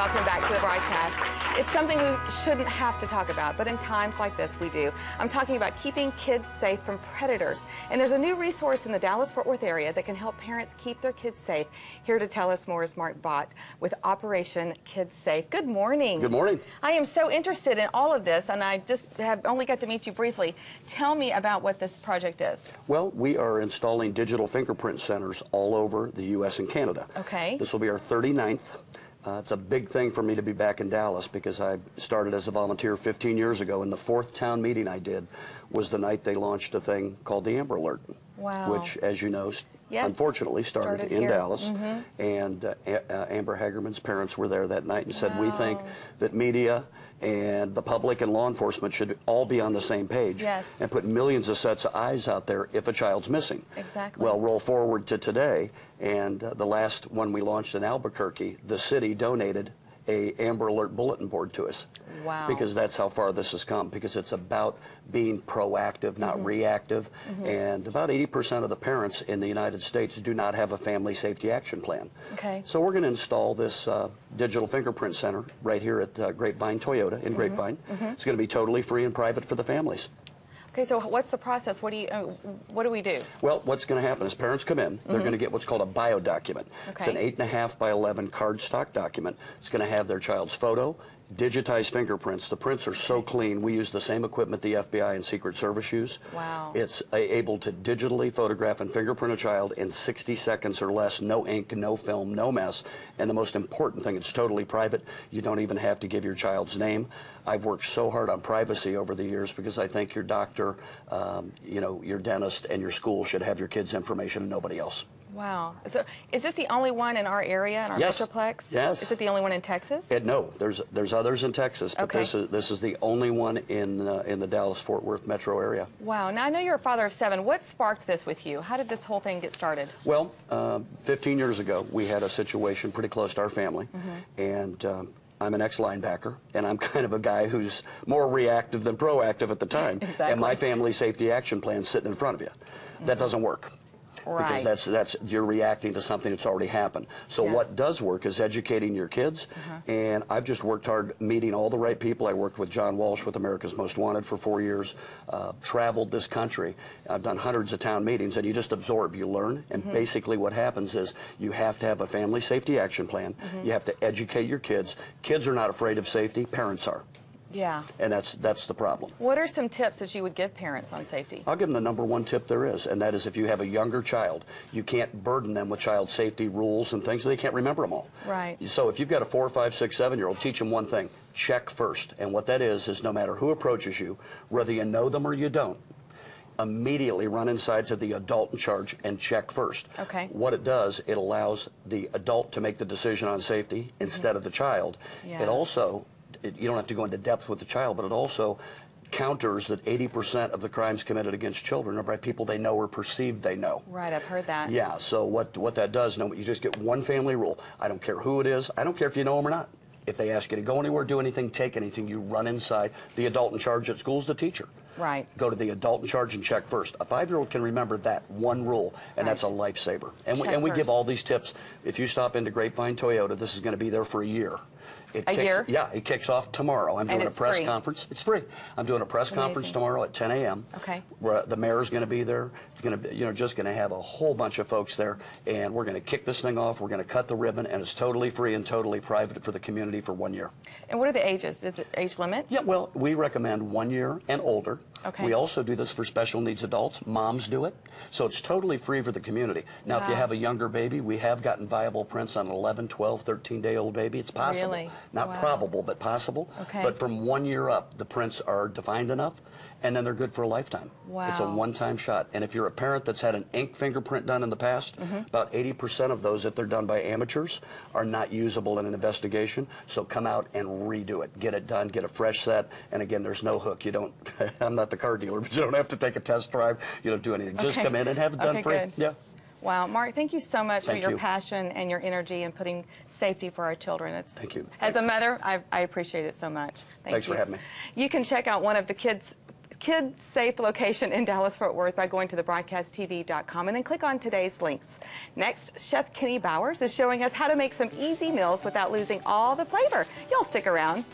welcome back to the broadcast. It's something we shouldn't have to talk about, but in times like this, we do. I'm talking about keeping kids safe from predators. And there's a new resource in the Dallas-Fort Worth area that can help parents keep their kids safe. Here to tell us more is Mark Bott with Operation Kidsafe. Good morning. Good morning. I am so interested in all of this, and I just have only got to meet you briefly. Tell me about what this project is. Well, we are installing digital fingerprint centers all over the U.S. and Canada. Okay. This will be our 39th. It's a big thing for me to be back in Dallas because I started as a volunteer 15 years ago, and the fourth town meeting I did was the night they launched a thing called the Amber Alert. Wow. Which, as you know, yes, unfortunately started in here. Dallas. And Amber Hagerman's parents were there that night and said, we think that media and the public and law enforcement should all be on the same page and put millions of sets of eyes out there if a child's missing. Exactly. Well, roll forward to today, and the last one we launched in Albuquerque, the city donated a Amber Alert bulletin board to us. Wow. Because that's how far this has come, because it's about being proactive, not reactive. And about 80% of the parents in the United States do not have a family safety action plan. Okay. So we're going to install this digital fingerprint center right here at Grapevine Toyota in Grapevine. It's going to be totally free and private for the families. Okay, so what's the process? What do we do? Well, what's going to happen is parents come in. They're going to get what's called a bio document. It's an 8.5 by 11 cardstock document. It's going to have their child's photo, digitized fingerprints. The prints are so clean. We use the same equipment the FBI and Secret Service use. Wow. It's able to digitally photograph and fingerprint a child in 60 seconds or less. No ink, no film, no mess. And the most important thing, it's totally private. You don't even have to give your child's name. I've worked so hard on privacy over the years because I think your doctor, you know, your dentist and your school should have your kids' information and nobody else. Wow. So, is this the only one in our area, in our Metroplex? Yes. Is it the only one in Texas? No, there's others in Texas, but this is the only one in the Dallas-Fort Worth metro area. Wow. Now, I know you're a father of 7. What sparked this with you? How did this whole thing get started? Well, 15 years ago, we had a situation pretty close to our family, and I'm an ex-linebacker, and I'm kind of a guy who's more reactive than proactive at the time. Exactly. And my family safety action plan is sitting in front of you. That doesn't work. Right. Because you're reacting to something that's already happened. So what does work is educating your kids, and I've just worked hard meeting all the right people. I worked with John Walsh with America's Most Wanted for 4 years, traveled this country. I've done hundreds of town meetings, and you just absorb, you learn, and basically what happens is you have to have a family safety action plan. You have to educate your kids. Kids are not afraid of safety, parents are. Yeah. And that's the problem. What are some tips that you would give parents on safety? I'll give them the #1 tip there is, and that is if you have a younger child, you can't burden them with child safety rules and things, so they can't remember them all. Right. So if you've got a 4, 5, 6, 7-year-old, teach them one thing: check first. And what that is no matter who approaches you, whether you know them or you don't, immediately run inside to the adult in charge and check first. Okay. What it does, it allows the adult to make the decision on safety instead of the child. Yeah. It also, you don't have to go into depth with the child, but it also counters that 80% of the crimes committed against children are by people they know or perceive they know. Right, I've heard that. Yeah, so what that does, you just get one family rule. I don't care who it is. I don't care if you know them or not. If they ask you to go anywhere, do anything, take anything, you run inside. The adult in charge at school is the teacher. Right. Go to the adult in charge and check first. A 5-year-old can remember that one rule, and that's a lifesaver. And we give all these tips. If you stop into Grapevine Toyota, this is going to be there for a year. A year? Yeah, it kicks off tomorrow. I'm doing a press conference. It's free. I'm doing a press conference tomorrow at 10 a.m. Okay. Where the mayor's going to be there. It's going to be, just going to have a whole bunch of folks there, and we're going to kick this thing off. We're going to cut the ribbon, and it's totally free and totally private for the community for 1 year. And what are the ages? Is it age limit? Yeah, well, we recommend 1 year and older. Okay. We also do this for special needs adults. Moms do it. So it's totally free for the community. Now, if you have a younger baby, we have gotten viable prints on an 11, 12, 13-day-old baby. It's possible. Really? Not probable, but possible. Okay. But from 1 year up, the prints are defined enough, and then they're good for a lifetime. Wow. It's a one-time shot. And if you're a parent that's had an ink fingerprint done in the past, about 80% of those, if they're done by amateurs, are not usable in an investigation. So come out and redo it. Get it done. Get a fresh set. And again, there's no hook. You don't, I'm not the car dealer, but you don't have to take a test drive. You don't do anything. Just come in and have it done free. Good. Yeah. Wow, Mark, thank you so much for your you. passion and your energy in putting safety for our children. Thank you. As a mother, I appreciate it so much. Thanks for having me. You can check out one of the kids' Kidsafe location in Dallas-Fort Worth by going to thebroadcasttv.com and then click on today's links. Next, Chef Kenny Bowers is showing us how to make some easy meals without losing all the flavor. Y'all stick around.